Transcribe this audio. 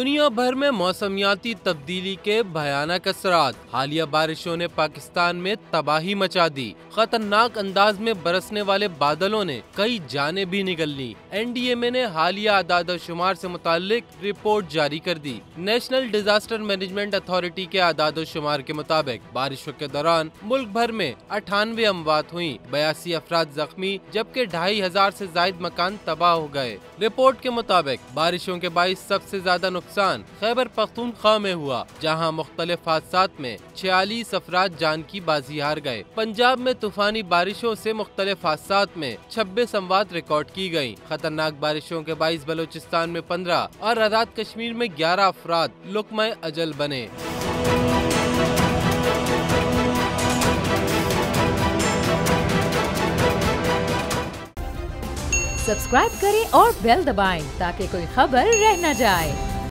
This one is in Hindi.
दुनिया भर में मौसमियाती तब्दीली के भयानक असरात। हालिया बारिशों ने पाकिस्तान में तबाही मचा दी। खतरनाक अंदाज में बरसने वाले बादलों ने कई जानें भी निगल ली। NDMA ने हालिया आदाद-ओ-शुमार से मुताल्लिक रिपोर्ट जारी कर दी। नेशनल डिजास्टर मैनेजमेंट अथॉरिटी के आदाद-ओ-शुमार के मुताबिक बारिशों के दौरान मुल्क भर में 98 अमवात हुई, 82 अफराद जख्मी, जबकि 2500 से ज्यादा मकान तबाह हो गए। रिपोर्ट के मुताबिक बारिशों के बाइस सबसे ज्यादा नुकसान खैबर पख्तूनख्वा में हुआ, जहां मुख्तलिफ हादसात में 46 अफराद जान की बाजी हार गए। पंजाब में तूफानी बारिशों से मुख्तलिफ हादसात में 26 अमवात रिकॉर्ड की गयी। खतरनाक बारिशों के बाइस बलोचिस्तान में 15 और आजाद कश्मीर में 11 अफराद लुक़्मा अजल बने। सब्सक्राइब करें और बेल दबाएं ताकि कोई खबर रह न जाए।